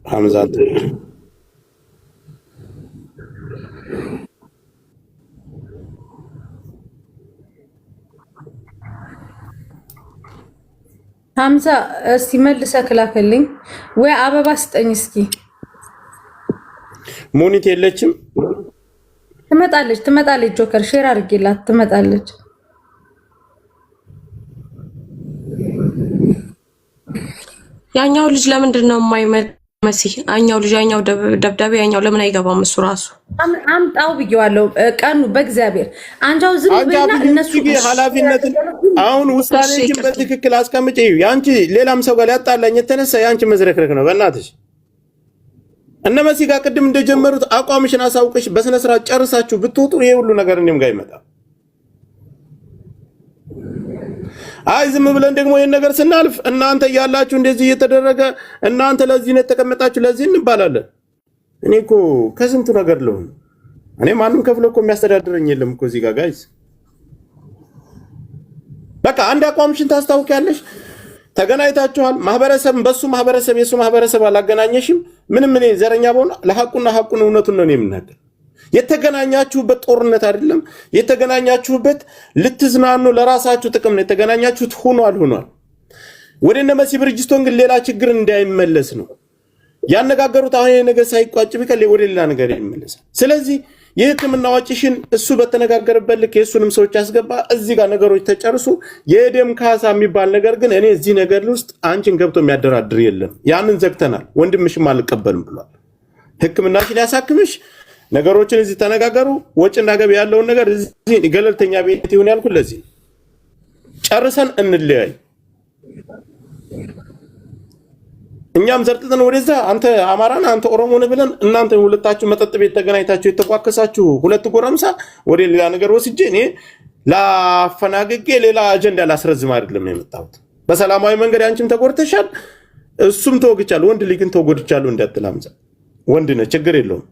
ሐምዛት ሐምዛ እስቲ መልሰህ ክላክልኝ ወይ አበባ ስጠኝ እስኪ። ሙኒት የለችም? ትመጣለች ጆከር ሼር አድርጌላት ትመጣለች። ያኛው ልጅ ለምንድን ነው የማይመጣ? መሲህ ያኛው ልጅ ያኛው ደብዳቤ ያኛው ለምን አይገባም? እሱ ራሱ አምጣው ብዬዋለሁ። ቀኑ በእግዚአብሔር አንጃው ዝም ብለና እነሱ ኃላፊነትን አሁን ውሳኔችን በትክክል አስቀምጪ። ያንቺ ሌላም ሰው ጋር ያጣላኝ የተነሳ ያንቺ መዝረክረክ ነው። በእናትሽ እነ መሲ ጋር ቅድም እንደጀመሩት አቋምሽን አሳውቀሽ በስነ ስርዓት ጨርሳችሁ ብትወጡ ይሄ ሁሉ ነገር እኔም ጋር ይመጣል። አይ ዝም ብለን ደግሞ ይሄን ነገር ስናልፍ እናንተ ያላችሁ እንደዚህ እየተደረገ እናንተ ለዚህ ነው ተቀመጣችሁ ለዚህ እንባላለን። እኔ እኮ ከስንቱ ነገር ለሆነ እኔ ማንም ከፍሎ እኮ የሚያስተዳድረኝ የለም እኮ እዚህ ጋር ጋይስ። በቃ አንድ አቋምሽን ታስታውቂያለሽ። ተገናኝታችኋል። ማህበረሰብ በሱ ማህበረሰብ የሱ ማህበረሰብ አላገናኘሽም። ምንም እኔ ዘረኛ በሆነ ለሐቁና ሐቁን እውነቱን ነው የምናገር። የተገናኛችሁበት ጦርነት አይደለም። የተገናኛችሁበት ልትዝናኑ ለራሳችሁ ጥቅም ነው የተገናኛችሁት። ሆኗል። ወደ እነ መሲ ብርጅስቶን ግን ሌላ ችግር እንዳይመለስ ነው ያነጋገሩት። አሁን ይሄ ነገር ሳይቋጭ ቢቀር ወደ ሌላ ነገር ይመለሳል። ስለዚህ የህክምና ወጪሽን እሱ በተነጋገረበት ልክ የሱንም ሰዎች ያስገባ። እዚህ ጋር ነገሮች ተጨርሱ። የደም ካሳ የሚባል ነገር ግን እኔ እዚህ ነገር ውስጥ አንቺን ገብቶ የሚያደራድር የለም። ያንን ዘግተናል። ወንድምሽም አልቀበልም ብሏል። ህክምናሽን ያሳክምሽ። ነገሮችን እዚህ ተነጋገሩ። ወጪና ገቢ ያለውን ነገር እዚህ ገለልተኛ ቤት ይሁን ያልኩት ለዚህ ጨርሰን እንለያይ። እኛም ዘርጥተን ወደዛ አንተ አማራና አንተ ኦሮሞ ነህ ብለን እናንተ ሁለታችሁ መጠጥ ቤት ተገናኝታችሁ የተቋከሳችሁ ሁለት ጎረምሳ ወደ ሌላ ነገር ወስጄ እኔ ላፈናግጌ ሌላ አጀንዳ ላስረዝም አይደለም የመጣሁት። በሰላማዊ መንገድ አንቺም ተጎድተሻል፣ እሱም ተወግቻለሁ። ወንድ ልጅን ተጎድቻለሁ እንዳትላምዛ። ወንድ ነህ፣ ችግር የለውም።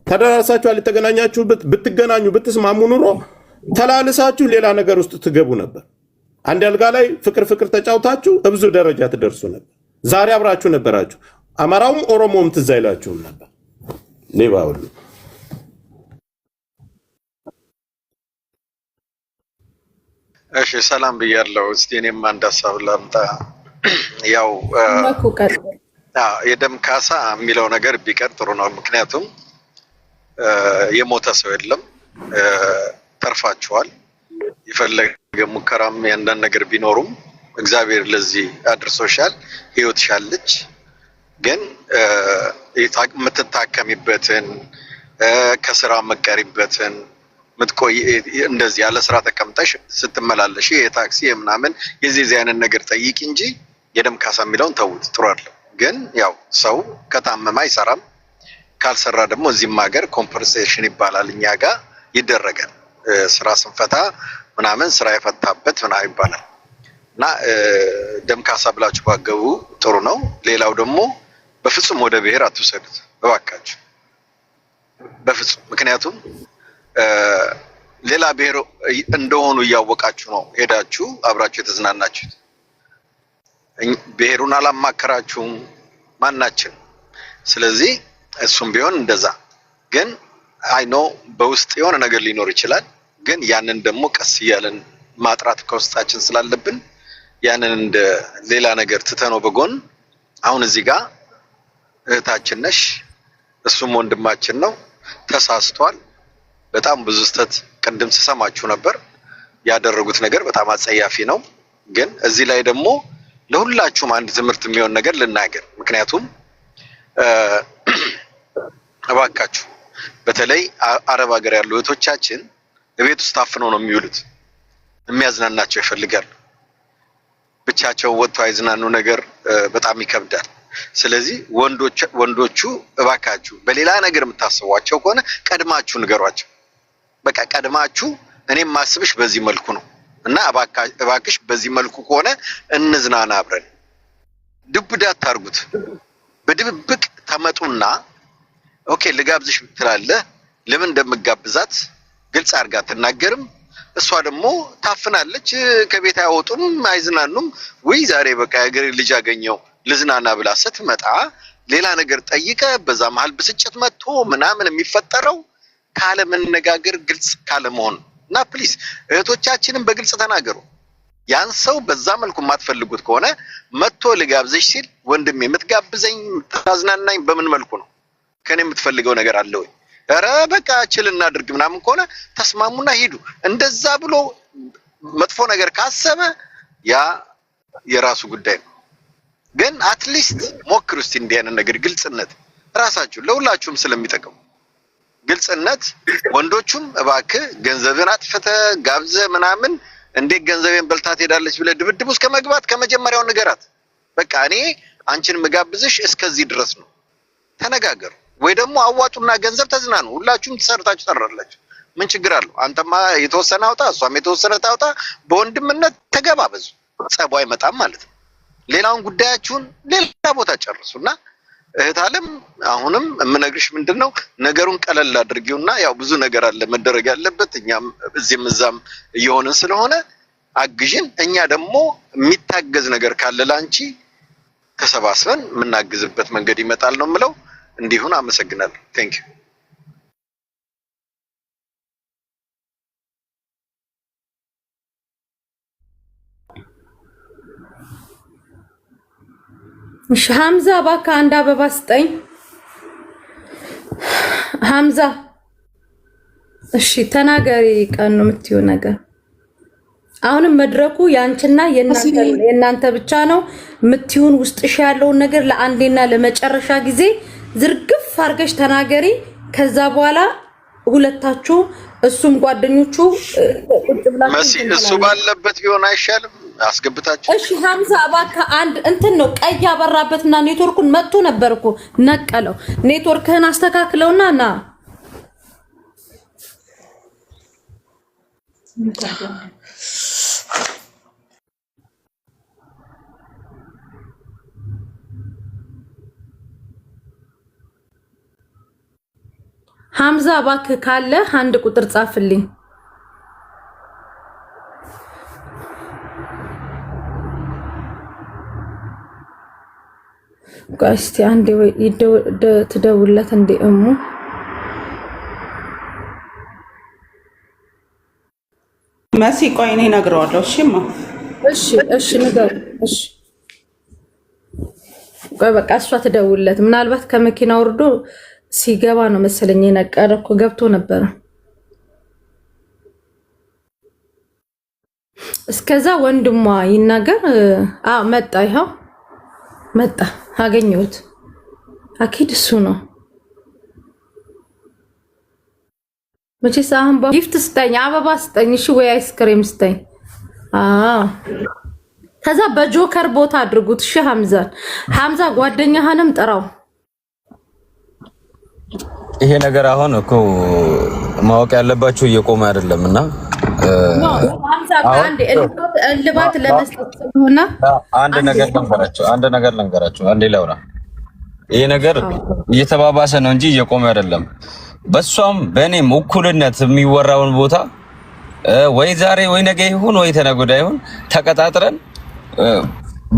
ተደራሳችኋል። የተገናኛችሁበት ብትገናኙ ብትስማሙ ኑሮ ተላልሳችሁ ሌላ ነገር ውስጥ ትገቡ ነበር። አንድ አልጋ ላይ ፍቅር ተጫውታችሁ ብዙ ደረጃ ትደርሱ ነበር። ዛሬ አብራችሁ ነበራችሁ። አማራውም ኦሮሞም ትዝ አይላችሁም ነበር። ሌባ ሁሉ እሺ፣ ሰላም ብያለሁ። እስቲ እኔም አንድ ሀሳብ ላምጣ። ያው የደም ካሳ የሚለው ነገር ቢቀር ጥሩ ነው። ምክንያቱም የሞተ ሰው የለም፣ ተርፋችኋል። የፈለገ ሙከራም ያንዳንድ ነገር ቢኖሩም እግዚአብሔር ለዚህ አድርሶሻል። ህይወት ሻለች። ግን የምትታከሚበትን ከስራ መቀሪበትን ምትቆይ እንደዚህ ያለ ስራ ተቀምጠሽ ስትመላለሽ የታክሲ የምናምን የዚህ አይነት ነገር ጠይቂ እንጂ የደም ካሳ የሚለውን ተውት። ጥሩ አይደለም። ግን ያው ሰው ከታመመ አይሰራም፣ ካልሰራ ደግሞ እዚህም ሀገር ኮምፐንሴሽን ይባላል እኛ ጋር ይደረጋል። ስራ ስንፈታ ምናምን ስራ የፈታበት ምናምን ይባላል። እና ደም ካሳ ብላችሁ ባገቡ ጥሩ ነው። ሌላው ደግሞ በፍጹም ወደ ብሔር አትውሰዱት እባካችሁ፣ በፍጹም። ምክንያቱም ሌላ ብሔር እንደሆኑ እያወቃችሁ ነው ሄዳችሁ አብራችሁ የተዝናናችሁት። ብሔሩን አላማከራችሁም ማናችን። ስለዚህ እሱም ቢሆን እንደዛ። ግን አይ ኖ በውስጥ የሆነ ነገር ሊኖር ይችላል። ግን ያንን ደግሞ ቀስ እያለን ማጥራት ከውስጣችን ስላለብን ያንን እንደ ሌላ ነገር ትተነው በጎን አሁን እዚህ ጋር እህታችን ነሽ፣ እሱም ወንድማችን ነው፣ ተሳስቷል። በጣም ብዙ ስተት ቅድም ስሰማችሁ ነበር። ያደረጉት ነገር በጣም አጸያፊ ነው። ግን እዚህ ላይ ደግሞ ለሁላችሁም አንድ ትምህርት የሚሆን ነገር ልናገር። ምክንያቱም እባካችሁ በተለይ አረብ ሀገር ያሉ እህቶቻችን ቤት ውስጥ ታፍነው ነው የሚውሉት። የሚያዝናናቸው ይፈልጋሉ። ብቻቸው ወጥተው አይዝናኑ ነገር በጣም ይከብዳል። ስለዚህ ወንዶቹ እባካችሁ በሌላ ነገር የምታስቧቸው ከሆነ ቀድማችሁ ንገሯቸው። በቃ ቀድማችሁ እኔም ማስብሽ በዚህ መልኩ ነው እና እባክሽ በዚህ መልኩ ከሆነ እንዝናና አብረን። ድብዳ አታርጉት። በድብቅ ተመጡና ኦኬ ልጋብዝሽ ትላለህ። ለምን እንደምጋብዛት ግልጽ አድርጋ አትናገርም። እሷ ደግሞ ታፍናለች። ከቤት አይወጡም፣ አይዝናኑም። ወይ ዛሬ በቃ የሀገሬ ልጅ አገኘው ልዝናና ብላ ስትመጣ ሌላ ነገር ጠይቀ በዛ መሃል ብስጭት መጥቶ ምናምን የሚፈጠረው ካለ መነጋገር ግልጽ ካለ መሆን እና ፕሊስ እህቶቻችንን በግልጽ ተናገሩ። ያን ሰው በዛ መልኩ የማትፈልጉት ከሆነ መጥቶ ልጋብዘሽ ሲል ወንድሜ የምትጋብዘኝ ታዝናናኝ በምን መልኩ ነው? ከኔ የምትፈልገው ነገር አለ ወይ? ኧረ በቃ ችል እናድርግ ምናምን ከሆነ ተስማሙና ሂዱ። እንደዛ ብሎ መጥፎ ነገር ካሰበ ያ የራሱ ጉዳይ ነው። ግን አትሊስት ሞክሩ እስቲ እንዲህ አይነት ነገር ግልጽነት ራሳችሁ ለሁላችሁም ስለሚጠቅሙ ግልጽነት ወንዶቹም እባክህ ገንዘብን አጥፍተ ጋብዘ ምናምን እንዴት ገንዘቤን በልታ ትሄዳለች ብለህ ድብድብ ውስጥ ከመግባት ከመጀመሪያው ንገራት። በቃ እኔ አንቺን መጋብዝሽ እስከዚህ ድረስ ነው ተነጋገሩ። ወይ ደግሞ አዋጡና ገንዘብ ተዝናኑ። ሁላችሁም ተሰርታችሁ ተራላችሁ ምን ችግር አለው? አንተማ የተወሰነ አውጣ እሷም የተወሰነ ታውጣ። በወንድምነት ተገባበዙ። ጸባይ አይመጣም ማለት ነው። ሌላውን ጉዳያችሁን ሌላ ቦታ ጨርሱና እህት አለም አሁንም የምነግርሽ ምንድነው ነገሩን ቀለል አድርጊውና ያው ብዙ ነገር አለ መደረግ ያለበት እኛም እዚህም እዛም እየሆንን ስለሆነ አግዥን። እኛ ደግሞ የሚታገዝ ነገር ካለ ላንቺ ተሰባስበን የምናግዝበት መንገድ ይመጣል ነው የምለው። እንዲሁን አመሰግናለሁ። ቴንክ ዩ። እሺ ሐምዛ እባክህ አንድ አበባ ስጠኝ ሐምዛ። እሺ ተናገሪ ቀን ነው የምትይው ነገር። አሁንም መድረኩ ያንቺና የእናንተ ብቻ ነው። የምትይውን ውስጥሽ ያለውን ነገር ለአንዴና ለመጨረሻ ጊዜ ዝርግፍ አድርገሽ ተናገሪ። ከዛ በኋላ ሁለታችሁ እሱም ጓደኞቹ ቁጭ ብላችሁ መሲ እሱ ባለበት ቢሆን አይሻልም? አስገብታችሁ እሺ ሐምዛ እባክህ አንድ እንትን ነው ቀይ ያበራበትና ኔትወርኩን መጥቶ ነበርኩ ነቀለው። ኔትወርክህን አስተካክለውና ና ሐምዛ እባክህ ካለ አንድ ቁጥር ጻፍልኝ። እስቲ አንዴ ወይ ትደውልለት እንዴ እሙ መሲ ቆይ እኔ እነግረዋለሁ። እሺማ እሺ ንገር። እሺ ቆይ በቃ እሷ ትደውልለት። ምናልባት ከመኪና ወርዶ ሲገባ ነው መሰለኝ የነቀረው እኮ ገብቶ ነበር። እስከዛ ወንድሟ ይናገር። መጣ፣ ይኸው መጣ፣ አገኘሁት። አኪድ እሱ ነው። መቼስ አሁን ጊፍት ስጠኝ፣ አበባ ስጠኝ፣ እሺ ወይ አይስክሬም ስጠኝ። ከዛ በጆከር ቦታ አድርጉት። እሺ ሐምዛ ጓደኛህንም ጥራው። ይሄ ነገር አሁን እኮ ማወቅ ያለባችሁ እየቆመ አይደለምና እልባት ለመስጠት ስለሆነ አንድ ነገር ልንገራችሁ። አንዴ ላውራ። ይሄ ነገር እየተባባሰ ነው እንጂ እየቆመ አይደለም። በሷም በእኔም እኩልነት የሚወራውን ቦታ ወይ ዛሬ ወይ ነገ ይሁን ወይ ተነገ ወዲያ ይሁን ተቀጣጥረን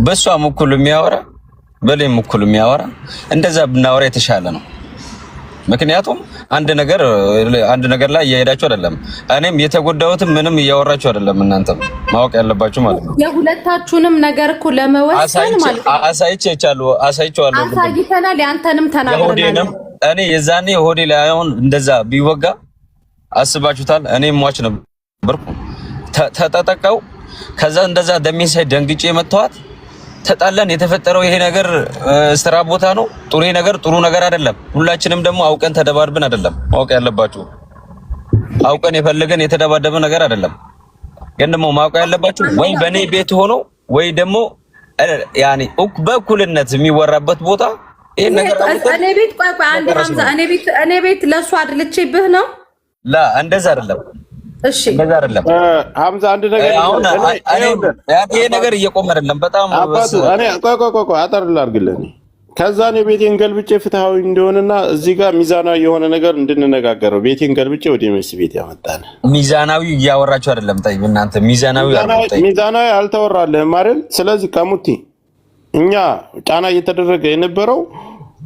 በሷም እኩል የሚያወራ በሌም እኩል የሚያወራ እንደዛ ብናወራ የተሻለ ነው። ምክንያቱም አንድ ነገር ላይ እየሄዳችሁ አይደለም። እኔም የተጎዳሁትም ምንም እያወራችሁ አይደለም። እናንተም ማወቅ ያለባችሁ ማለት ነው። የሁለታችሁንም ነገር እኮ ለመወሰን ማለት ነው። አሳይቻለሁ። አሳይተናል። ያንተንም ተናግረናል። እኔ የዛኔ ሆዴ ላይ አሁን እንደዛ ቢወጋ አስባችሁታል? እኔ ሟች ነበርኩ። ተጠቀው ከዛ እንደዛ ደሜን ሳይ ደንግጬ መተዋት ተጣላን። የተፈጠረው ይሄ ነገር ስራ ቦታ ነው። ጥሩ ነገር አይደለም። ሁላችንም ደግሞ አውቀን ተደባድበን አይደለም። ማወቅ ያለባችሁ አውቀን የፈለገን የተደባደበ ነገር አይደለም። ግን ደግሞ ማወቅ ያለባችሁ ወይ በኔ ቤት ሆኖ ወይ ደግሞ ያኔ በእኩልነት የሚወራበት ቦታ ይሄ ነገር እኔ ቤት ቆይ አንዴ ሐምዛ እኔ ቤት ለሱ አድልቼብህ ነው። እንደዛ አይደለም። እሺ እንደዛ አይደለም ሐምዛ አንድ ነገር ይሄ ነገር እየቆመ አይደለም። በጣም እኔ ቆይ አጠር ላድርግልህ። ከዛ እኔ ቤቴን ገልብጬ ፍትሃዊ እንደሆነና እዚህ ጋር ሚዛናዊ የሆነ ነገር እንድንነጋገረው ቤቴን ገልብጬ ወደ ሜስ ቤት ያመጣን። ሚዛናዊ እያወራችሁ አይደለም። ጠይብ እናንተ ሚዛናዊ አልተወራልህም አይደል? ስለዚህ ከሙቲ እኛ ጫና እየተደረገ የነበረው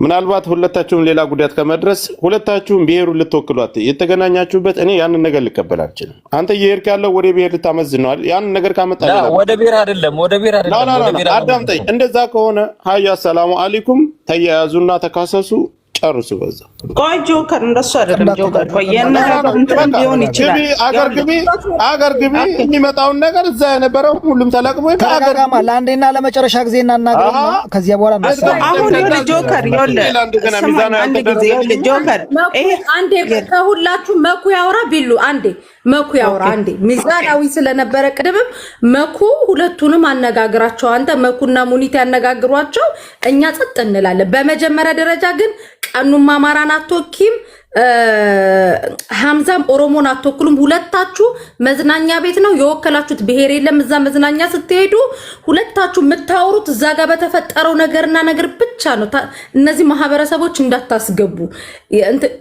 ምናልባት ሁለታችሁም ሌላ ጉዳት ከመድረስ ሁለታችሁም ብሔሩን ልትወክሏት የተገናኛችሁበት እኔ ያንን ነገር ልቀበል አልችልም። አንተ እየሄድክ ያለው ወደ ብሔር ልታመዝነዋል። ያንን ነገር ካመጣ ወደ ብሔር አይደለም አዳምጠኝ። እንደዛ ከሆነ ሀያ ሰላሙ አለይኩም ተያያዙና ተካሰሱ ጨርሱ። በዛ ቆይ ጆከር እንደሱ አይደለም ጆከር ቆይ የነገር እንትን ሊሆን ይችላል። አገር ግቢ የሚመጣውን ነገር እዛ የነበረው ሁሉም ተለቅሞ ከአገራማ ለአንዴና ለመጨረሻ ጊዜ እናናገርና ከዚያ በኋላ አሁን ጆከር አንድ ጊዜ ጆከር አንዴ ከሁላችሁ መኩ ያወራ ቢሉ አንዴ መኩ ያወራ አንዴ ሚዛናዊ ስለነበረ ቅድምም መኩ ሁለቱንም አነጋግራቸው። አንተ መኩና ሙኒት ያነጋግሯቸው፣ እኛ ጸጥ እንላለን። በመጀመሪያ ደረጃ ግን ቀኑማ አማራን አትወኪም፣ ሐምዛም ኦሮሞን አትወክሉም። ሁለታችሁ መዝናኛ ቤት ነው የወከላችሁት፣ ብሔር የለም። እዛ መዝናኛ ስትሄዱ ሁለታችሁ የምታወሩት እዛ ጋር በተፈጠረው ነገርና ነገር ብቻ ነው። እነዚህ ማህበረሰቦች እንዳታስገቡ፣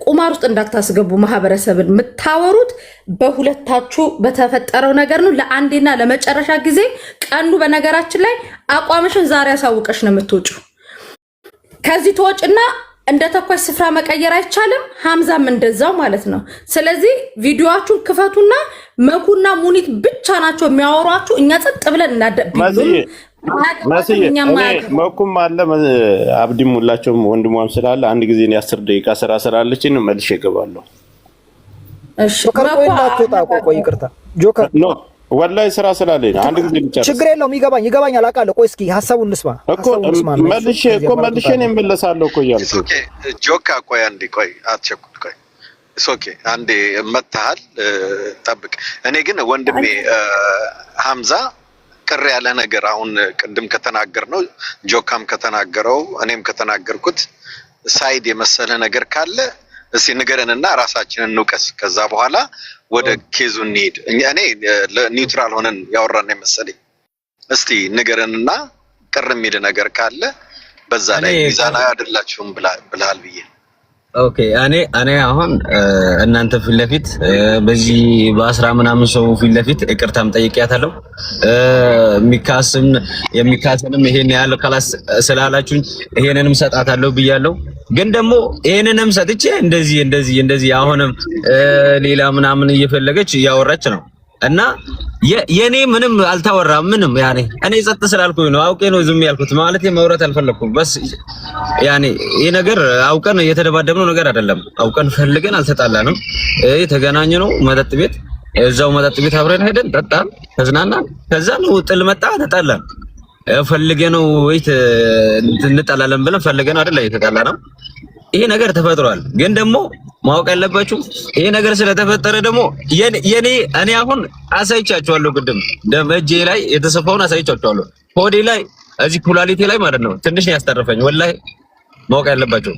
ቁማር ውስጥ እንዳታስገቡ። ማህበረሰብን የምታወሩት በሁለታችሁ በተፈጠረው ነገር ነው። ለአንዴና ለመጨረሻ ጊዜ ቀኑ በነገራችን ላይ አቋምሽን ዛሬ ያሳውቀሽ ነው የምትወጪው። ከዚህ ተወጭና እንደ ተኳሽ ስፍራ መቀየር አይቻልም። ሐምዛም እንደዛው ማለት ነው። ስለዚህ ቪዲዮአችሁን ክፈቱና መኩና ሙኒት ብቻ ናቸው የሚያወሯችሁ። እኛ ጸጥ ብለን መኩም አለ አብዲም ሁላቸውም ወንድሟም ስላለ አንድ ጊዜ 10 ደቂቃ ስራ ስላለችን መልሼ እገባለሁ። እሺ ቆይ ይቅርታ ጆከር ኖ ወላሂ ስራ ስላለኝ አንድ ጊዜ ልጨርስ። ችግር የለውም ይገባኛል አውቃለሁ። ቆይ እስኪ ሐሳቡን እንስማ መልሼ እኔ እመለሳለሁ እኮ እያልኩ ኦኬ ጆካ ቆይ አንዴ ቆይ አትቸኩል ቆይ ኦኬ አንዴ መታሃል ጠብቅ። እኔ ግን ወንድሜ ሐምዛ ቅር ያለ ነገር አሁን ቅድም ከተናገር ነው ጆካም ከተናገረው እኔም ከተናገርኩት ሳይድ የመሰለ ነገር ካለ እስቲ ንገረንና ራሳችንን እንውቀስ። ከዛ በኋላ ወደ ኬዙ እንሂድ። እኔ ኒውትራል ሆነን ያወራን መሰለኝ። እስቲ ንገረንና ቅር የሚል ነገር ካለ በዛ ላይ ሚዛናዊ አይደላችሁም ብለሃል ብዬ። ኦኬ እኔ አሁን እናንተ ፊት ለፊት በዚህ በ10 ምናምን ሰው ፊት ለፊት ይቅርታም ጠይቄያታለሁ። የሚካስንም ይሄን ያህል ካላስ ስላላችሁኝ ይሄንንም ሰጣታለሁ ብያለሁ። ግን ደግሞ ይሄንንም ሰጥቼ እንደዚህ አሁንም ሌላ ምናምን እየፈለገች እያወራች ነው እና የኔ ምንም አልታወራም። ምንም ያኔ እኔ ጸጥ ስላልኩኝ ነው አውቄ ነው ዝም ያልኩት። ማለት ማውራት አልፈለኩም። በስ ያኔ ይሄ ነገር አውቀን የተደባደብነው ነገር አይደለም። አውቀን ፈልገን አልተጣላንም። የተገናኘ ነው መጠጥ ቤት፣ እዛው መጠጥ ቤት አብረን ሄደን ጠጣን፣ ተዝናናን። ከዛ ነው ጥል መጣ፣ ተጣላን። ፈልገነው ወይ እንጣላለን ብለን ፈልገነው አይደል የተጣላነው። ይሄ ነገር ተፈጥሯል። ግን ደግሞ ማወቅ ያለባችሁ ይሄ ነገር ስለተፈጠረ ደግሞ እኔ አሁን አሳይቻችኋለሁ። ቅድም እጄ ላይ የተሰፋውን አሳይቻችኋለሁ። ሆዴ ላይ እዚህ ኩላሊቴ ላይ ማለት ነው ትንሽ ነው ያስተረፈኝ። ወላሂ ማወቅ ያለባችሁ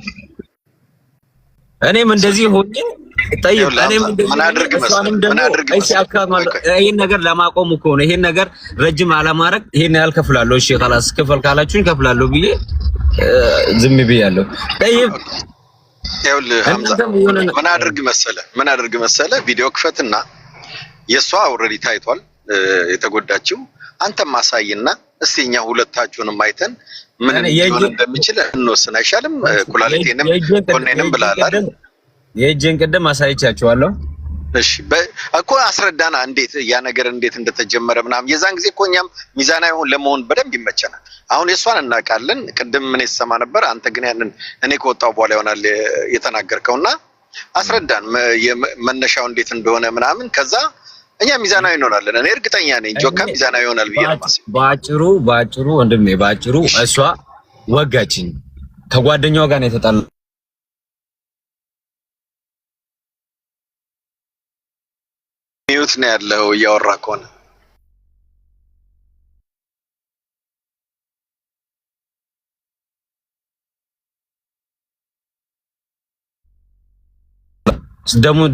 እኔም እንደዚህ ሆኜ ይሄን ነገር ለማቆም እኮ ነው። ይሄን ነገር ረጅም አለማድረግ ይሄን ያህል ከፍላለሁ። እሺ خلاص ክፈል ካላችሁኝ ከፍላለሁ ብዬ ዝም ብያለሁ። ጠይብ ይኸውልህ ሐምዛ ምን አድርግ መሰለ ቪዲዮ ክፈትና የሷ ኦልሬዲ ታይቷል የተጎዳችው። አንተም ማሳይና እስቲ እኛ ሁለታችሁንም አይተን ምን እንደሚችል እንወስን አይሻልም? ኩላሊቴንም ኮኔንም ብላላል። የእጄን ቅድም አሳይቻችኋለሁ። እሺ እኮ አስረዳና እንዴት ያ ነገር እንዴት እንደተጀመረ ምናምን። የዛን ጊዜ እኮ እኛም ሚዛናዊ ለመሆን በደንብ ይመቸናል። አሁን የሷን እናውቃለን። ቅድም ምን ይሰማ ነበር። አንተ ግን ያንን እኔ ከወጣው በኋላ ይሆናል የተናገርከውና አስረዳን መነሻው እንዴት እንደሆነ ምናምን። ከዛ እኛ ሚዛናዊ እንሆናለን። እኔ እርግጠኛ ነኝ ጆካ ሚዛናዊ ይሆናል ብዬ ነው የማስበው። ባጭሩ ወንድሜ እሷ ወጋችኝ። ከጓደኛዋ ጋር ነው የተጣላው። ሚዩት ነው ያለው እያወራ ከሆነ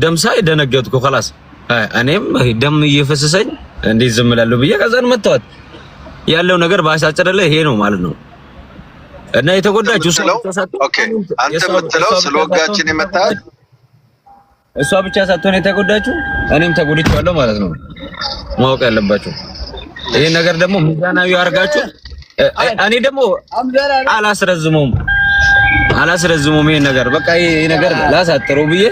ደም ሳይ ደነገጥኩ። خلاص እኔም ደም እየፈሰሰኝ እንዴት ዝም እላለሁ ብዬ ከዛን መጣሁት። ያለው ነገር ባሳጨረለ ይሄ ነው ማለት ነው። እና የተጎዳችው ኦኬ አንተ የምትለው ስለወጋችን የመጣው እሷ ብቻ ሳትሆን የተጎዳችው እኔም ተጎድቻለሁ ማለት ነው። ማወቅ ያለባችሁ ይሄ ነገር ደግሞ ሚዛናዊ አድርጋችሁ እኔ ደግሞ አላስረዝሙም ይሄን ነገር በቃ ይሄ ነገር ላሳጥረው ብዬ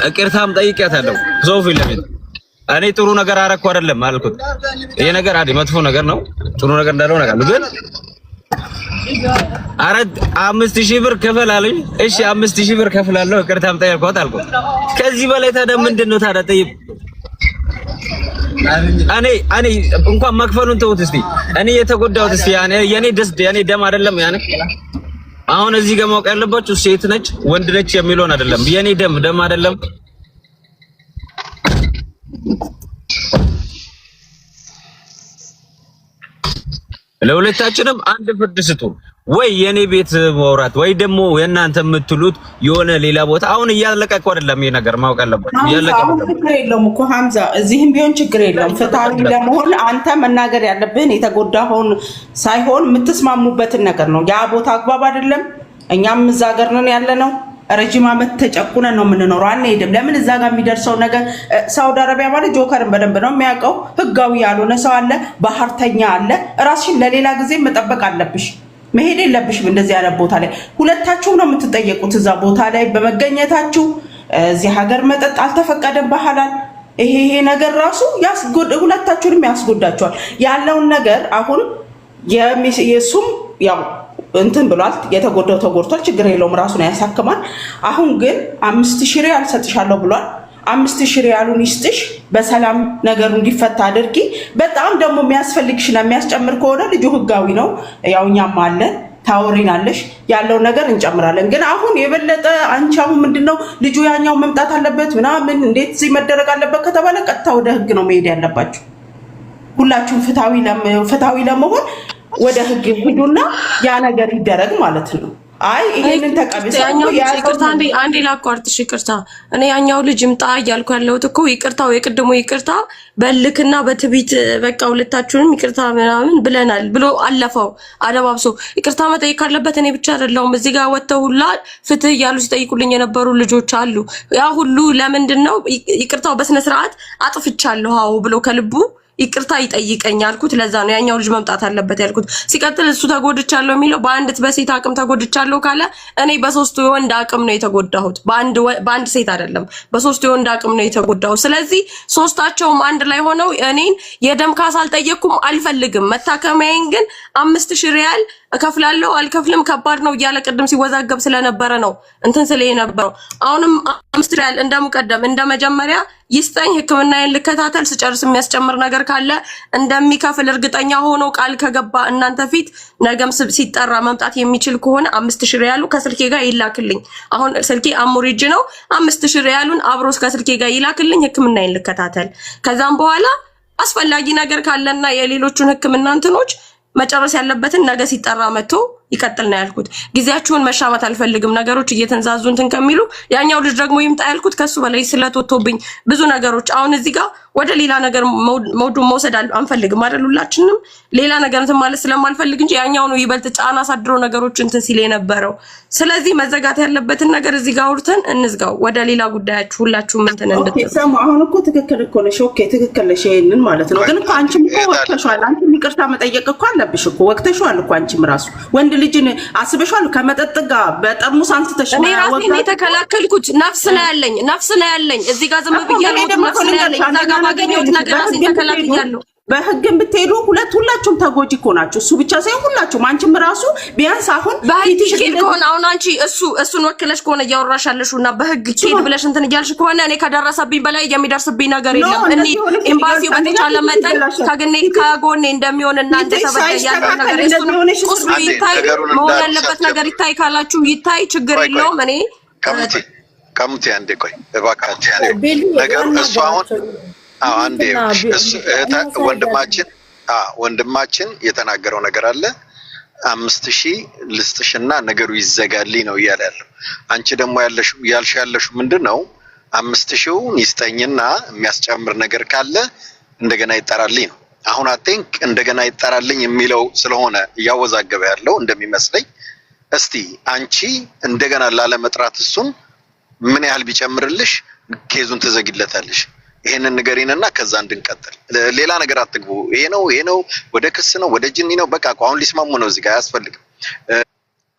ይቅርታም ጠይቄያታለሁ። ሶፊ ለምን እኔ ጥሩ ነገር አረኩ አይደለም አልኩት። ይሄ ነገር አይደል መጥፎ ነገር ነው፣ ጥሩ ነገር እንዳለው ነገር ግን 5000 ብር ከፈል አለኝ። እሺ 5000 ብር ከፍላለሁ ይቅርታም ጠይቄያት አልኩት። ከዚህ በላይ ታዲያ ምንድነው ታዲያ ጠይቅ እኔ እንኳን መክፈሉን ተውት እስቲ እኔ የተጎዳሁት እስቲ የኔ ደም አይደለም ያኔ አሁን እዚህ ጋር ማወቅ ያለባችሁ ሴት ነች ወንድ ነች የሚለውን አይደለም የኔ ደም አይደለም ለሁለታችንም አንድ ፍርድ ስጡ ወይ የኔ ቤት ማውራት ወይ ደግሞ የእናንተ የምትሉት የሆነ ሌላ ቦታ አሁን እያለቀቀው አይደለም ይሄ ነገር ማወቅ አለበት እያለቀቀው ችግር የለውም እኮ ሐምዛ እዚህም ቢሆን ችግር የለውም ፍትሃዊ ለመሆን አንተ መናገር ያለብህን የተጎዳኸውን ሳይሆን የምትስማሙበትን ነገር ነው ያ ቦታ አግባብ አይደለም እኛም እዛ ሀገር ነን ያለነው ረጅም ዓመት ተጨቁነን ነው የምንኖረው አንሄድም ለምን እዛ ጋር የሚደርሰው ነገር ሳውዲ አረቢያ ማለት ጆከርን በደንብ ነው የሚያውቀው ህጋዊ ያልሆነ ሰው አለ ባህርተኛ አለ ራስሽን ለሌላ ጊዜ መጠበቅ አለብሽ መሄድ የለብሽም እንደዚህ ያለ ቦታ ላይ ሁለታችሁ ነው የምትጠየቁት እዛ ቦታ ላይ በመገኘታችሁ እዚህ ሀገር መጠጥ አልተፈቀደም በሐላል ይሄ ነገር ራሱ ሁለታችሁንም ያስጎዳቸዋል ያለውን ነገር አሁን የሱም ያው እንትን ብሏል የተጎዳው ተጎድቷል ችግር የለውም ራሱን ያሳክማል አሁን ግን 5000 ሪያል ሰጥሻለሁ ብሏል 5000 ሪያሉን ይስጥሽ በሰላም ነገሩ እንዲፈታ አድርጊ በጣም ደግሞ የሚያስፈልግሽና የሚያስጨምር ከሆነ ልጁ ህጋዊ ነው ያው እኛም አለን ታወሪናለሽ ያለው ነገር እንጨምራለን ግን አሁን የበለጠ አንቺ አሁን ምንድነው ልጁ ያኛው መምጣት አለበት ምናምን እንዴት እዚህ መደረግ አለበት ከተባለ ቀጥታ ወደ ህግ ነው መሄድ ያለባችሁ ሁላችሁም ፍትሃዊ ለመሆን ወደ ህግ ሂዱና ያ ነገር ይደረግ ማለት ነው አይ ይሄንን ተቀበለው ይቅርታ አንዴ ላቋርጥሽ ይቅርታ እኔ ያኛው ልጅ ምጣ እያልኩ ያለሁት እኮ ይቅርታው የቅድሞ ይቅርታ በልክና በትቢት በቃ ሁለታችሁንም ይቅርታ ምናምን ብለናል ብሎ አለፈው አደባብሶ ይቅርታ መጠየቅ ካለበት እኔ ብቻ አይደለሁም እዚህ ጋር ወጥተው ሁላ ፍትህ እያሉ ሲጠይቁልኝ የነበሩ ልጆች አሉ ያ ሁሉ ለምንድነው ይቅርታው በስነ ስርዓት አጥፍቻለሁ አው ብሎ ከልቡ ይቅርታ ይጠይቀኛል አልኩት ለዛ ነው ያኛው ልጅ መምጣት አለበት ያልኩት ሲቀጥል እሱ ተጎድቻለሁ የሚለው በሴት አቅም ተጎድቻለሁ ካለ እኔ በሶስት የወንድ አቅም ነው የተጎዳሁት በአንድ ሴት አይደለም በሶስት የወንድ አቅም ነው የተጎዳሁት ስለዚህ ሶስታቸውም አንድ ላይ ሆነው እኔን የደም ካሳ አልጠየቅኩም አልፈልግም መታከሚያዬን ግን 5000 ሪያል እከፍላለሁ አልከፍልም ከባድ ነው እያለ ቅድም ሲወዛገብ ስለነበረ ነው እንትን ስለነበረው አሁንም 5 ሪያል እንደምቀደም እንደመጀመሪያ ይስጠኝ ህክምናዬን ልከታተል ስጨርስ የሚያስጨምር ነገር ካለ እንደሚከፍል እርግጠኛ ሆኖ ቃል ከገባ እናንተ ፊት ነገም ሲጠራ መምጣት የሚችል ከሆነ 5000 ሪያሉ ከስልኬ ጋር ይላክልኝ አሁን ስልኬ አሙሪጅ ነው 5000 ሪያሉን አብሮስ ከስልኬ ጋር ይላክልኝ ህክምናዬን ልከታተል ከዛም በኋላ አስፈላጊ ነገር ካለና የሌሎቹን ህክምና እንትኖች መጨረስ ያለበትን ነገ ሲጠራ መጥቶ ይቀጥል ነው ያልኩት ጊዜያችሁን መሻማት አልፈልግም ነገሮች እየተንዛዙ እንትን ከሚሉ ያኛው ልጅ ደግሞ ይምጣ ያልኩት ከሱ በላይ ስለተወቶብኝ ብዙ ነገሮች አሁን እዚህ ጋር ወደ ሌላ ነገር መውሰድ አንፈልግም አይደል ሁላችንም ሌላ ነገር እንትን ማለት ስለማልፈልግ እንጂ ያኛው ነው ይበልጥ ጫና አሳድሮ ነገሮች እንትን ሲል የነበረው ስለዚህ መዘጋት ያለበትን ነገር እዚህ ጋር አውርተን እንዝጋው ወደ ሌላ ጉዳያችሁ ሁላችሁም እንትን እንድትሰሙ አሁን እኮ ትክክል እኮ ነሽ ኦኬ ትክክል ነሽ ይሄንን ማለት ነው ግን እኮ አንቺም እኮ ወቅተሽዋል አንቺም ይቅርታ መጠየቅ እኮ አለብሽ እኮ ወቅተሽዋል እኮ አንቺም ራሱ ወንድ ልጅን አስበሽዋል ከመጠጥ ጋር በጠርሙስ አንስተሽ እኔ ራሴን የተከላከልኩት ነፍስ ነው ያለኝ እዚህ ጋር ዝም ብያለሁ ነፍስ ነው ያለኝ እዛ ጋር ባገኘሁት ነገር ራሴን ተከላክያለሁ በህግም ብትሄዱ ሁላችሁም ተጎጂ እኮ ናችሁ እሱ ብቻ ሳይሆን ሁላችሁም አንቺም ራሱ ቢያንስ አሁን በህግ ኬድ ከሆነ አሁን አንቺ እሱን ወክለሽ ከሆነ እያወራሽ ያለሽውና በህግ ኬድ ብለሽ እንትን እያልሽ ከሆነ እኔ ከደረሰብኝ በላይ የሚደርስብኝ ነገር የለም እኔ ኤምባሲው በተቻለ መጠን ከጎኔ እንደሚሆን እናንተ ተበያያለ ነገር እሱ ይታይ መሆን ያለበት ነገር ይታይ ካላችሁ ይታይ ችግር የለውም እኔ ከሙቲ አንዴ ቆይ እባካችሁ ነገር እሱ አሁን አንዴ ወንድማችን የተናገረው ነገር አለ 5000 ልስጥሽና ነገሩ ይዘጋልኝ ነው እያለ ያለው አንቺ ደግሞ ያልሻለሽ ምንድነው 5000ውን ይስጠኝና የሚያስጨምር ነገር ካለ እንደገና ይጠራልኝ ነው አሁን አጥንቅ እንደገና ይጠራልኝ የሚለው ስለሆነ ያወዛገበ ያለው እንደሚመስለኝ እስቲ አንቺ እንደገና ላለመጥራት እሱን ምን ያህል ቢጨምርልሽ ኬዙን ተዘግይለታለሽ ይሄንን ንገሪንና ከዛ እንድንቀጥል። ሌላ ነገር አትግቡ። ይሄ ነው ወደ ክስ ነው ወደ ጅኒ ነው በቃ አሁን ሊስማሙ ነው እዚህ ጋር አያስፈልግም።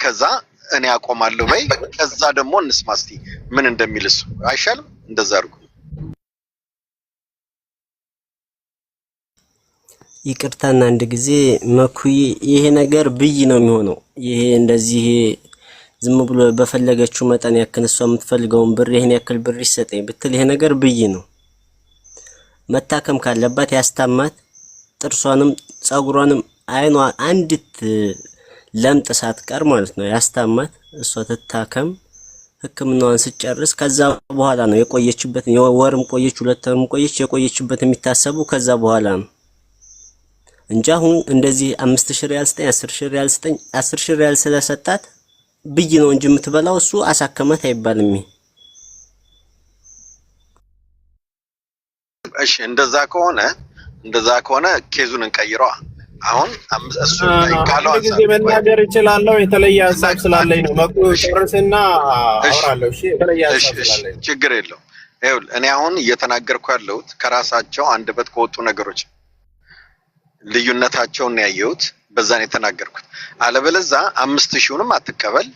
ከዛ እኔ አቆማለሁ በይ። ከዛ ደግሞ እንስማ እስቲ ምን እንደሚል እሱ አይሻልም? እንደዛ አድርጉ። ይቅርታና አንድ ጊዜ መኩይ ይሄ ነገር ብይ ነው የሚሆነው። ይሄ እንደዚህ ዝም ብሎ በፈለገችው መጠን ያክል እሷ የምትፈልገውን ብር ይሄን ያክል ብር ይሰጠኝ ብትል ይሄ ነገር ብይ ነው። መታከም ካለባት ያስታማት። ጥርሷንም ጸጉሯንም አይኗ አንዲት ለምጥ ሳትቀር ማለት ነው ያስታማት። እሷ ትታከም። ሕክምናዋን ስጨርስ ከዛ በኋላ ነው የቆየችበት የወርም ቆየች 2 ወርም ቆየች የቆየችበት የሚታሰቡ ከዛ በኋላ ነው እንጂ አሁን እንደዚህ 5000 ሪያል ስጠኝ 10000 ሪያል ስጠኝ 10000 ሪያል ስለሰጣት ብይ ነው እንጂ የምትበላው እሱ አሳከመት አይባልም። እሺ እንደዛ ከሆነ ኬዙን እንቀይረዋ። አሁን እሱ ካለው ጊዜ መናገር ይችላልው የተለየ ሐሳብ ስላለኝ ነው። መቁ ጨርስና አወራለሁ። እሺ የተለየ ሐሳብ ስላለኝ ችግር የለው። ይኸውልህ እኔ አሁን እየተናገርኩ ያለሁት ከራሳቸው አንደበት ከወጡ ነገሮች ልዩነታቸውን ያየሁት በዛን የተናገርኩት። አለበለዚያ 5000ንም አትቀበል።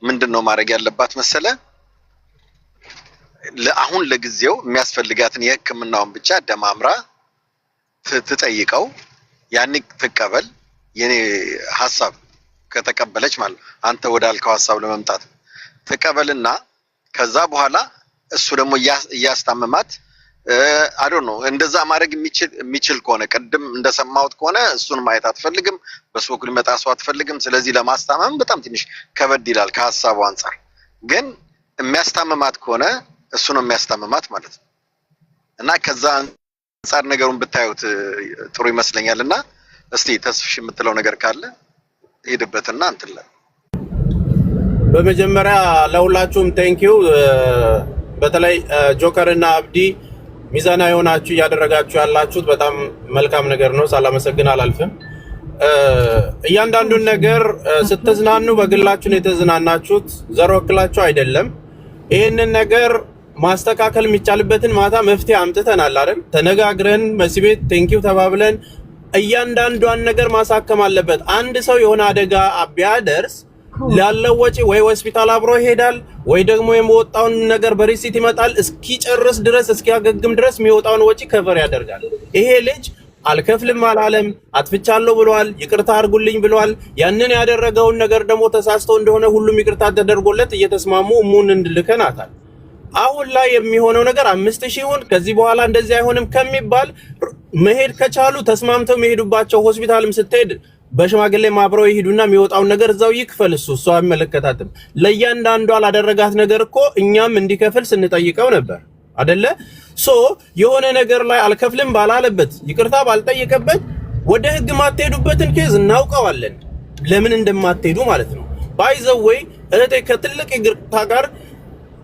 ምንድነው ማድረግ ያለባት መሰለ? አሁን ለጊዜው የሚያስፈልጋትን የሕክምናውን ብቻ ደማምራ ትጠይቀው። ያኔ ትቀበል። የኔ ሐሳብ ከተቀበለች ማለት አንተ ወዳልከው ሐሳብ ለመምጣት ተቀበልና ከዛ በኋላ እሱ ደግሞ እያስታመማት አይ ዶንት ኖ እንደዛ ማድረግ የሚችል ከሆነ ቅድም እንደሰማሁት ከሆነ እሱን ማየት አትፈልግም፣ በሱ በኩል ሊመጣ ሰው አትፈልግም። ስለዚህ ለማስታመም በጣም ትንሽ ከበድ ይላል ከሐሳቡ አንፃር። ግን የሚያስታመማት ከሆነ እሱ ነው የሚያስታመማት ማለት ነው። እና ከዛ አንፃር ነገሩን ብታዩት ጥሩ ይመስለኛልና እስቲ ተስፍሽ የምትለው ነገር ካለ ሄድበትና እንትላ። በመጀመሪያ ለሁላችሁም ቴንኪው። በተለይ ጆከር እና አብዲ ሚዛና የሆናችሁ እያደረጋችሁ ያላችሁት በጣም መልካም ነገር ነው። ሳላመሰግን አላልፍም። እያንዳንዱን ነገር ስትዝናኑ በግላችሁ ነው የተዝናናችሁት፣ ዘር ወክላችሁ አይደለም። ይሄንን ነገር ማስተካከል የሚቻልበትን ማታ መፍትሄ አምጥተናል አይደል? ተነጋግረን መስቤት ቴንኪው ተባብለን እያንዳንዷን ነገር ማሳከም አለበት። አንድ ሰው የሆነ አደጋ ቢያደርስ ላለው ወጪ ወይ ሆስፒታል አብሮ ይሄዳል ወይ ደግሞ የሚወጣውን ነገር በሪሲት ይመጣል። እስኪጨርስ ድረስ እስኪያገግም ድረስ የሚወጣውን ወጪ ከቨር ያደርጋል። ይሄ ልጅ አልከፍልም አላለም፣ አጥፍቻለሁ ብሏል፣ ይቅርታ አድርጉልኝ ብሏል። ያንን ያደረገውን ነገር ደግሞ ተሳስቶ እንደሆነ ሁሉም ይቅርታ ተደርጎለት እየተስማሙ እሙን እንድልከናታል። አሁን ላይ የሚሆነው ነገር 5000 ይሁን ከዚህ በኋላ እንደዚህ አይሆንም ከሚባል መሄድ ከቻሉ ተስማምተው መሄዱባቸው ሆስፒታልም ስትሄድ በሽማግሌ ማብረው ይሄዱና የሚወጣውን ነገር እዛው ይክፈል። እሱ አይመለከታትም። ለእያንዳንዱ አላደረጋት ነገር እኮ እኛም እንዲከፍል ስንጠይቀው ነበር አይደለ? የሆነ ነገር ላይ አልከፍልም ባላለበት ይቅርታ ባልጠየቀበት ወደ ህግ ማትሄዱበትን ኬዝ እናውቀዋለን፣ ለምን እንደማትሄዱ ማለት ነው። ባይዘወይ እህቴ ከትልቅ ይቅርታ ጋር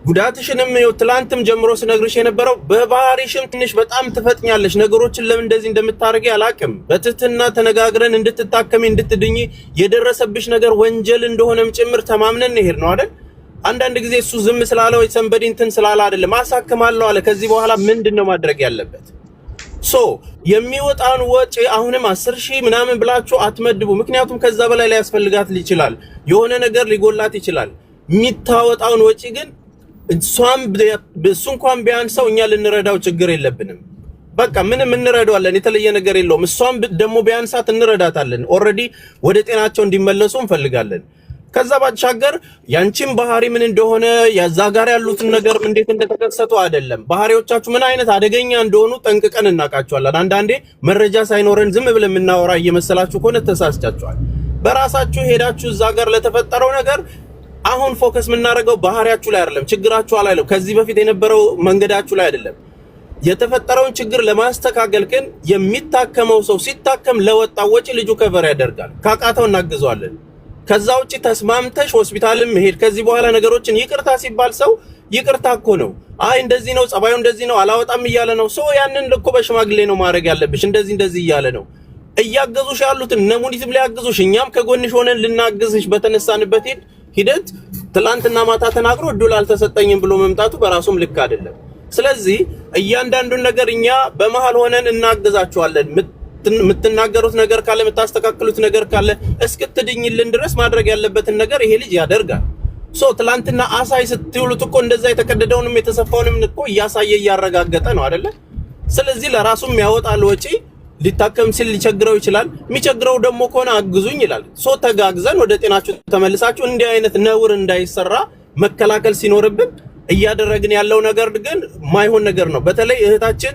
ጉዳትሽንም ትላንትም ጀምሮ ስነግርሽ የነበረው በባህሪሽም ትንሽ በጣም ትፈጥኛለሽ። ነገሮችን ለምን እንደዚህ እንደምታረጊ አላቅም። በትህትና ተነጋግረን እንድትታከሚ እንድትድኚ የደረሰብሽ ነገር ወንጀል እንደሆነም ጭምር ተማምነን እንሄድ ነው አይደል? አንዳንድ ጊዜ እሱ ዝም ስላለው ሰንበዲ እንትን ስላለ አይደለም አሳክማለሁ አለ። ከዚህ በኋላ ምንድነው ማድረግ ያለበት? የሚወጣውን ወጪ አሁንም 10000 ምናምን ብላችሁ አትመድቡ። ምክንያቱም ከዛ በላይ ሊያስፈልጋት ይችላል፣ የሆነ ነገር ሊጎላት ይችላል። የሚታወጣውን ወጪ ግን እሱ እንኳን ቢያንሰው እኛ ልንረዳው ችግር የለብንም። በቃ ምንም እንረዳዋለን፣ የተለየ ነገር የለውም። እሷም ደግሞ ቢያንሳት እንረዳታለን። ኦሬዲ ወደ ጤናቸው እንዲመለሱ እንፈልጋለን። ከዛ ባሻገር ያንቺም ባህሪ ምን እንደሆነ ያዛ ጋር ያሉትን ነገር እንዴት እንደተከሰቱ አይደለም፣ ባህሪዎቻችሁ ምን አይነት አደገኛ እንደሆኑ ጠንቅቀን እናውቃቸዋለን። አንዳንዴ መረጃ ሳይኖረን ዝም ብለን የምናወራ እየመሰላችሁ ከሆነ ተሳስቻችኋል። በራሳችሁ ሄዳችሁ እዛ ጋር ለተፈጠረው ነገር አሁን ፎከስ የምናደርገው ባህሪያችሁ ላይ አይደለም፣ ችግራችሁ ላይ ነው። ከዚህ በፊት የነበረው መንገዳችሁ ላይ አይደለም። የተፈጠረውን ችግር ለማስተካከል ግን የሚታከመው ሰው ሲታከም ለወጣው ወጪ ልጁ ከቨር ያደርጋል። ካቃተው እናግዘዋለን። ከዛ ውጪ ተስማምተሽ ሆስፒታልም መሄድ ከዚህ በኋላ ነገሮችን ይቅርታ ሲባል ሰው ይቅርታ እኮ ነው፣ አይ እንደዚህ ነው ጸባዩ እንደዚህ ነው አላወጣም እያለ ነው። ያንን ልኮ በሽማግሌ ነው ማድረግ ያለብሽ። እንደዚህ እያለ ነው እያገዙሽ ያሉት ነሙኒትም ሊያግዙሽ፣ እኛም ከጎንሽ ሆነን ልናግዝሽ በተነሳንበት ሂደት ትላንትና ማታ ተናግሮ እድል አልተሰጠኝም ብሎ መምጣቱ በራሱም ልክ አይደለም። ስለዚህ እያንዳንዱን ነገር እኛ በመሃል ሆነን እናገዛችኋለን። የምትናገሩት ነገር ካለ የምታስተካክሉት ነገር ካለ እስክትድኝልን ድረስ ማድረግ ያለበትን ነገር ይሄ ልጅ ያደርጋል። ትላንትና አሳይ ስትውሉት እኮ እንደዛ የተቀደደውንም የተሰፋውንም እኮ እያሳየ እያረጋገጠ ነው አይደለ? ስለዚህ ለራሱም ያወጣል ወጪ። ሊታከም ሲል ሊቸግረው ይችላል። የሚቸግረው ደግሞ ከሆነ አግዙኝ ይላል። ተጋግዘን ወደ ጤናችሁ ተመልሳችሁ እንዲህ አይነት ነውር እንዳይሰራ መከላከል ሲኖርብን እያደረግን ያለው ነገር ግን ማይሆን ነገር ነው። በተለይ እህታችን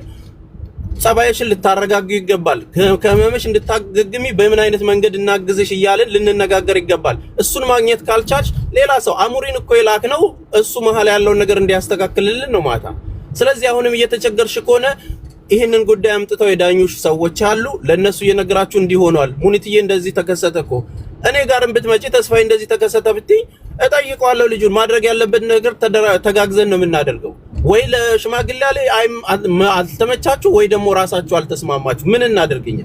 ጸባይሽን ልታረጋጉ ይገባል። ከህመምሽ እንድታገግሚ በምን አይነት መንገድ እናግዝሽ እያልን ልንነጋገር ይገባል። እሱን ማግኘት ካልቻልሽ ሌላ ሰው አሙሪን እኮ የላክነው እሱ መሀል ያለውን ነገር እንዲያስተካክልልን ነው ማታ። ስለዚህ አሁንም እየተቸገርሽ ከሆነ ይሄንን ጉዳይ አምጥተው የዳኞች ሰዎች አሉ። ለነሱ እየነገራችሁ እንዲሆኗል። ሙኒትዬ እንደዚህ ተከሰተ እኮ እኔ ጋርም ብትመጪ ተስፋዬ እንደዚህ ተከሰተ ብትይ እጠይቀዋለሁ። ልጁን ማድረግ ያለበት ነገር ተጋግዘን ነው የምናደርገው። ወይ ለሽማግሌ አልተመቻችሁ ወይ ደግሞ ራሳችሁ አልተስማማችሁ ምን እናደርግኛ?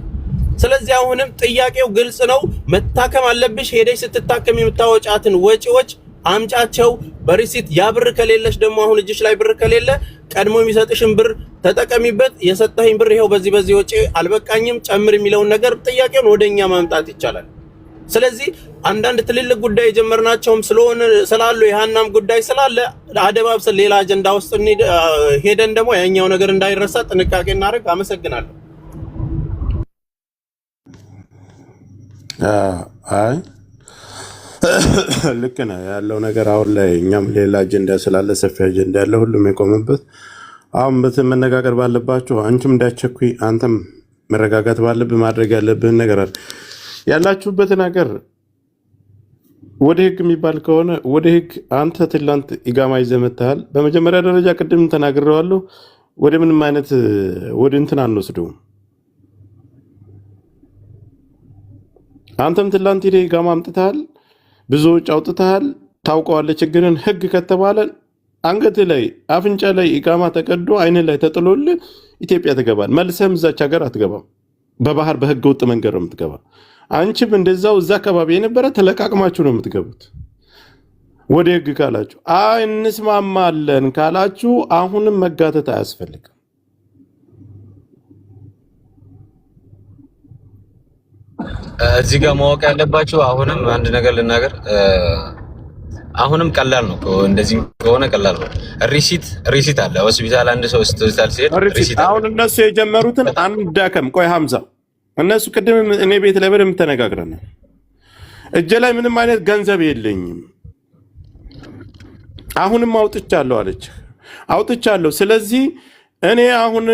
ስለዚህ አሁንም ጥያቄው ግልጽ ነው። መታከም አለብሽ። ሄደሽ ስትታከም የምታወጫትን ወጪዎች አምጫቸው በሪሲት። ያ ብር ከሌለሽ ደግሞ አሁን እጅሽ ላይ ብር ከሌለ ቀድሞ የሚሰጥሽን ብር ተጠቀሚበት። የሰጠኸኝ ብር ይሄው በዚህ ወጪ አልበቃኝም ጨምር የሚለውን ነገር ጥያቄውን ወደኛ ማምጣት ይቻላል። ስለዚህ አንዳንድ ትልልቅ ጉዳይ የጀመርናቸውም ስላሉ የሃናም ጉዳይ ስላለ አደባብሰን ሌላ አጀንዳ ውስጥ ሄደን ደግሞ ያኛው ነገር እንዳይረሳ ጥንቃቄ እናደርግ። አመሰግናለሁ። አይ ልክ ነው ያለው ነገር። አሁን ላይ እኛም ሌላ አጀንዳ ስላለ ሰፊ አጀንዳ ያለ ሁሉም የቆመበት አሁን መነጋገር ባለባችሁ አንቺም እንዳትቸኩይ አንተም መረጋጋት ባለብህ ማድረግ ያለብህን ነገር አለ። ያላችሁበት ነገር ወደ ህግ የሚባል ከሆነ ወደ ህግ አንተ ትላንት ኢጋማ ይዘህ መጥተሃል። በመጀመሪያ ደረጃ ቅድም ተናግሬዋለሁ። ወደ ምንም አይነት ወደ እንትን አንወስደውም። አንተም ትላንት ሄደህ ኢጋማ አምጥተሃል፣ ብዙዎች አውጥተሃል። ታውቀዋለህ ችግርን። ህግ ከተባለ አንገት ላይ አፍንጫ ላይ ኢቃማ ተቀዶ አይን ላይ ተጥሎልህ ኢትዮጵያ ትገባል። መልሰህም እዛች ሀገር አትገባም። በባህር በህገ ወጥ መንገድ ነው የምትገባ። አንቺም እንደዛው እዛ አካባቢ የነበረ ተለቃቅማችሁ ነው የምትገቡት። ወደ ህግ ካላችሁ እንስማማለን ካላችሁ አሁንም መጋተት አያስፈልግም። እዚህ ጋር ማወቅ ያለባችሁ አሁንም አንድ ነገር ልናገር። አሁንም ቀላል ነው። እንደዚህ ከሆነ ቀላል ነው። ሪሲት አለ። ሆስፒታል አንድ ሰው ሆስፒታል ሲሄድ ሪሲት አለ። አሁን እነሱ የጀመሩትን አንዳከም። ቆይ ሐምዛ፣ እነሱ ቅድም እኔ ቤት ላይ በደምብ ተነጋግረናል። እጄ ላይ ምንም አይነት ገንዘብ የለኝም፣ አሁንም አውጥቻለሁ አለች። አውጥቻለሁ። ስለዚህ እኔ አሁን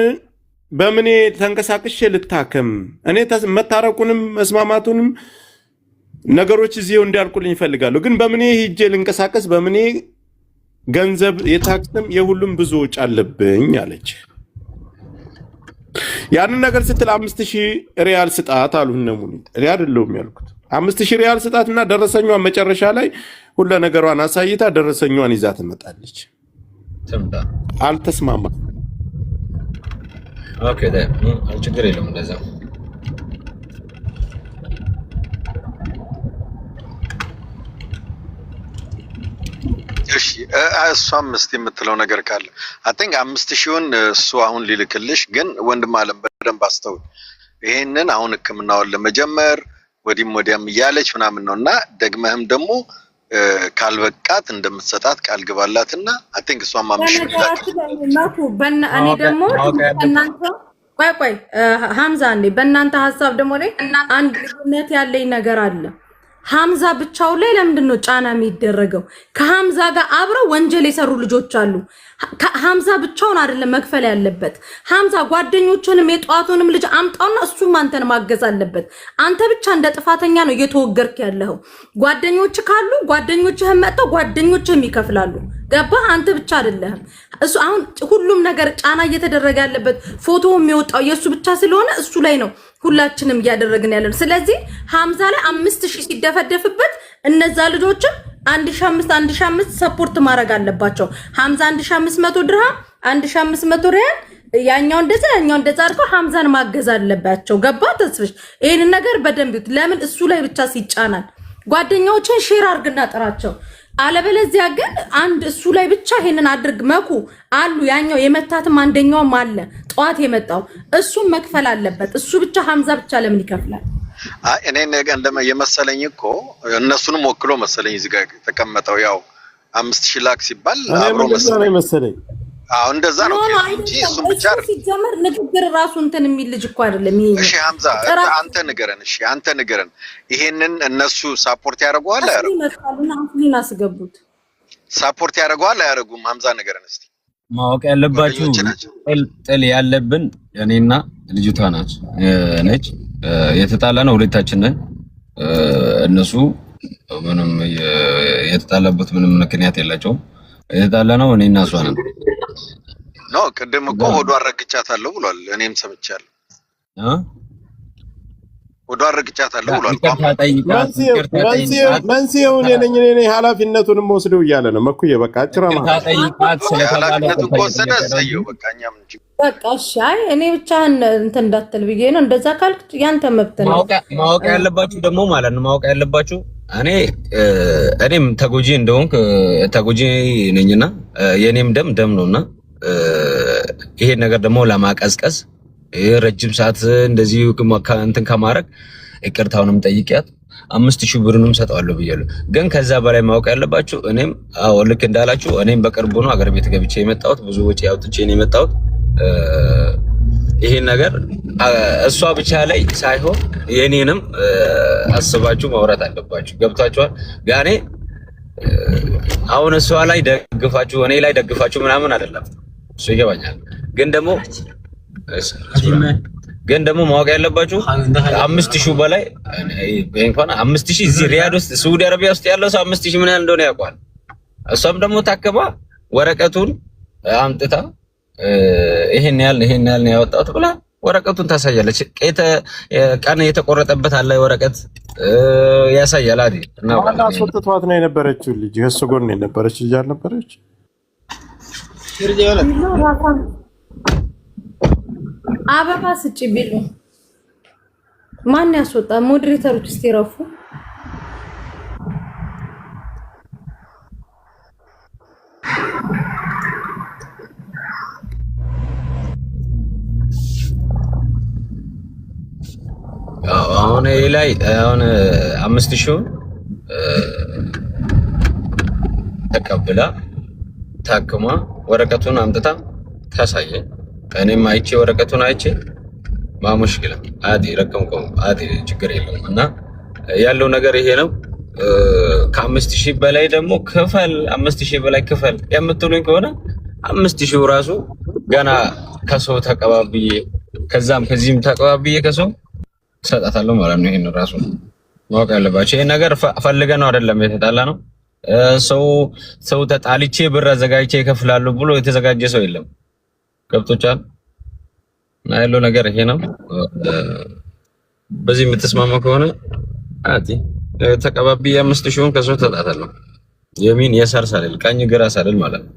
በምኔ ተንቀሳቅሼ ልታከም? እኔ መታረቁንም መስማማቱንም ነገሮች እዚው እንዲያልቁልኝ ይፈልጋለሁ። ግን በምኔ ሂጄ ልንቀሳቀስ? በምኔ ገንዘብ የታክስም የሁሉም ብዙ ወጪ አለብኝ አለች። ያንን ነገር ስትል 5000 ሪያል ስጣት አሉ እነ ሙኒት። እኔ አይደለሁም ያልኩት። 5000 ሪያል ስጣትና ደረሰኛዋን መጨረሻ ላይ ሁሉ ነገሯን አሳይታ ደረሰኛዋን ይዛ ትመጣለች። አልተስማማ። ኦኬ ችግር የለውም እንደዛ። እሺ እሷም እስቲ የምትለው ነገር ካለ አይ ቲንክ 5000ን እሱ አሁን ሊልክልሽ። ግን ወንድም አለም በደንብ አስተውል። ይሄንን አሁን ህክምናውን ለመጀመር ወዲያም እያለች ምናምን ነውና ደግመህም ደግሞ ካልበቃት እንደምትሰጣት ቃል ግባላትና አይ ቲንክ እሷም እኔ ደግሞ እናንተ ቆይ ሐምዛ እንዴ በእናንተ ሐሳብ ደግሞ ላይ አንድ ልዩነት ያለኝ ነገር አለ። ሐምዛ ብቻው ላይ ለምንድን ነው ጫና የሚደረገው? ከሐምዛ ጋር አብረው ወንጀል የሰሩ ልጆች አሉ። ሐምዛ ብቻውን አይደለም መክፈል ያለበት። ሐምዛ ጓደኞቹንም የጧቱንም ልጅ አምጣውና እሱም አንተን ማገዝ አለበት። አንተ ብቻ እንደ ጥፋተኛ ነው እየተወገርክ ያለው። ጓደኞች ካሉ ጓደኞችህም መጣው ጓደኞችህም ይከፍላሉ። ገባ? አንተ ብቻ አይደለም። እሱ አሁን ሁሉም ነገር ጫና እየተደረገ ያለበት ፎቶ የሚወጣው የሱ ብቻ ስለሆነ እሱ ላይ ነው ሁላችንም እያደረግን ያለን። ስለዚህ ሐምዛ ላይ 5000 ሲደፈደፍበት እነዛ ልጆችም 1500 ሰፖርት ማድረግ አለባቸው። ሐምዛ 1500 ድርሃም 1500 ሪያል ያኛው እንደዛ አድርገው ሐምዛን ማገዝ አለባቸው። ገባ? ተስፍሽ ይሄን ነገር በደንብ ለምን እሱ ላይ ብቻ ሲጫናል? ጓደኛዎችን ሼር አድርግና ጥራቸው። አለበለዚያ ግን አንድ እሱ ላይ ብቻ ይሄንን አድርግ መኩ አሉ። ያኛው የመታትም አንደኛውም አለ ጧት የመጣው እሱም መክፈል አለበት። እሱ ብቻ ሐምዛ ብቻ ለምን ይከፍላል? እኔ ነገ እንደማ የመሰለኝ እኮ እነሱንም ወክሎ መሰለኝ እዚህ ጋር ተቀመጠው ያው 5000 ላክ ሲባል አብሮ መሰለኝ። አዎ እንደዛ ነው እንጂ እሱም ብቻ አይደለም። ሲጀመር ንግግር ራሱ እንትን የሚል ልጅ እኮ አይደለም ይሄ። እሺ ሐምዛ አንተ ንገረን። ይሄንን እነሱ ሳፖርት ያደርጓል አያደርጉም? አፍሊን አስገቡት። ሳፖርት ያደርጓል አያደርጉም? ሐምዛ ንገረን እስቲ። ማወቅ ያለባችሁ ጥል ያለብን እኔና ልጅቷ ነች። የተጣላ ነው ሁለታችን ነን። እነሱ ምንም የተጣላበት ምንም ምክንያት የላቸውም። የተጣላ ነው እኔና እሷ ነን። ነው ቅድም እኮ ሆዷ አረግጫታለሁ ብሏል። እኔም ሰምቻለሁ። ሆዷ አረግጫታለሁ ብሏል። መንስኤውን እኔ ኃላፊነቱንም ወስደው እያለ ነው መኩዬ። በቃ አጭራማ ኃላፊነቱን ከወሰደ እሰየው። በቃ እኛም እንጂ በቃ እሺ። አይ እኔ ብቻህን እንትን እንዳትል ብዬ ነው። እንደዛ ካልክ ያንተ መብት ነው። ማወቅ ያለባችሁ ደግሞ ማለት ነው ማወቅ ያለባችሁ እኔም ተጎጂ እንደሆንክ ተጎጂ ነኝና የኔም ደም ነውና ይሄን ነገር ደግሞ ለማቀዝቀዝ ረጅም ሰዓት እንደዚህ እንትን ከማድረግ ይቅርታውንም ጠይቂያት 5000 ብርንም ሰጣለሁ ብያለሁ። ግን ከዛ በላይ ማወቅ ያለባችሁ እኔም ልክ እንዳላችሁ እኔም በቅርቡ ነው አገር ቤት ገብቼ የመጣሁት ብዙ ወጪ አውጥቼ ነው የመጣሁት። ይሄን ነገር እሷ ብቻ ላይ ሳይሆን የኔንም አስባችሁ ማውራት አለባችሁ። ገብታችኋል? ጋኔ አሁን እሷ ላይ ደግፋችሁ እኔ ላይ ደግፋችሁ ምናምን አይደለም እሱ ይገባኛል። ግን ደግሞ ማወቅ ያለባችሁ 5000 በላይ እንኳን 5000 እዚህ ሪያድ ውስጥ ሳውዲ አረቢያ ውስጥ ያለው ሰው 5000 ምን ያህል እንደሆነ ያውቃል። እሷም ደግሞ ታከባ ወረቀቱን አምጥታ ይሄን ያህል ነው ያወጣሁት ብላ ወረቀቱን ታሳያለች። ቀን የተቆረጠበት አለ ወረቀት ያሳያል አይደል? እና ዋና አስወጥቷት ነው የነበረችው ልጅ እሱ ጎን የነበረች ልጅ አልነበረች? አበባ ስጪ ቢሉ ማን ያስወጣ? ሞዴሬተሮች እስቲ ረፉ። አሁን ላይ አሁን 5000 ተቀብላ ታክማ ወረቀቱን አምጥታ ታሳየ። እኔም አይቼ ወረቀቱን አይቼ ማሙሽክላ አዲ ረከምኩም አዲ ችግር የለውም እና ያለው ነገር ይሄ ነው። ከ5000 በላይ ደግሞ ክፈል 5000 በላይ ክፈል የምትሉኝ ከሆነ 5000 ራሱ ገና ከሰው ተቀባብዬ ከዚህም ተቀባብዬ ከሰው ሰጣታለሁ ማለት ነው። ይሄን ራሱ ማወቅ ያለባችሁ ይሄን ነገር ፈልገን ነው አይደለም የተጣላ ነው። ሰው ተጣልቼ ብር አዘጋጅቼ ይከፍላሉ ብሎ የተዘጋጀ ሰው የለም። ገብቶቻል? እና ያለው ነገር ይሄ ነው። በዚህ የምትስማማ ከሆነ አቲ ተቀባብዬ 5000 ከሰው ተጣጣለሁ። የሚን የሳር ሳልል ቀኝ ግራ ሳልል ማለት ነው።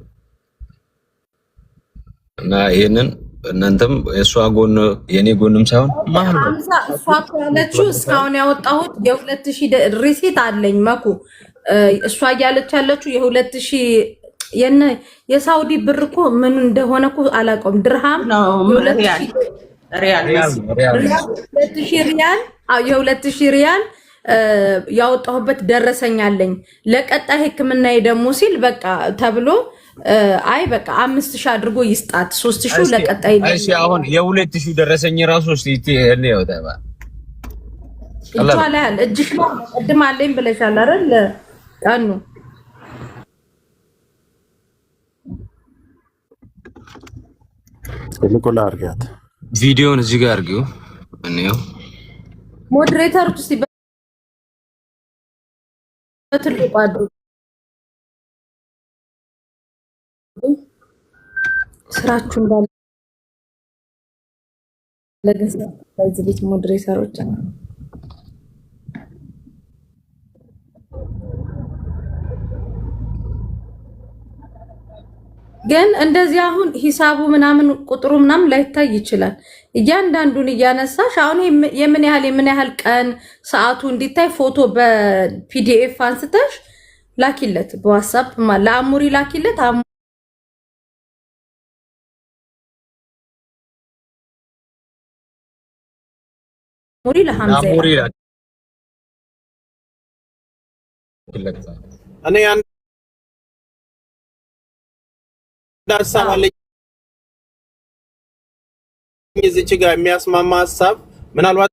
እና ይሄንን እናንተም የሷ ጎን የኔ ጎንም ሳይሆን ሐምዛ እሷ ያለችው እስካሁን ያወጣሁት የ2000 ሪሲት አለኝ መኩ። እሷ ያለች ያለችው የ2000 የሳውዲ ብር እኮ ምን እንደሆነ እኮ አላውቀውም። ድርሃም የ2000 ሪያል ያወጣሁበት ደረሰኛለኝ። ለቀጣይ ሕክምናዬ ደግሞ ሲል በቃ ተብሎ አይ በቃ 5000 አድርጎ ይስጣት 3000 ለቀጣይ። እሺ አሁን የ2000 ደረሰኝ ራሱ እስቲ እኔ ወጣባ ይቻላል። እጅሽ ነው ቅድም አለኝ ብለሻል አይደል? ቀኑ ልቆላ አርጋት ቪዲዮን እዚህ ጋር አርጊው እንየው። ሞዴሬተሮች እስቲ በትልቁ አድርጉ። ስራችሁ እንዳለ ለገሰ በዚህ ቤት ሞዴሬተሮች ግን እንደዚህ አሁን ሂሳቡ ምናምን ቁጥሩ ምናምን ላይታይ ይችላል። እያንዳንዱን እያነሳሽ አሁን የምን ያህል ቀን ሰዓቱ እንዲታይ ፎቶ በፒዲኤፍ አንስተሽ ላኪለት በዋትስአፕ ለአሙሪ ላኪለት። አሙሪ ለሐምዛ እኔ አንድ ሀሳብ አለኝ እዚች ጋር የሚያስማማ ሀሳብ ምናልባት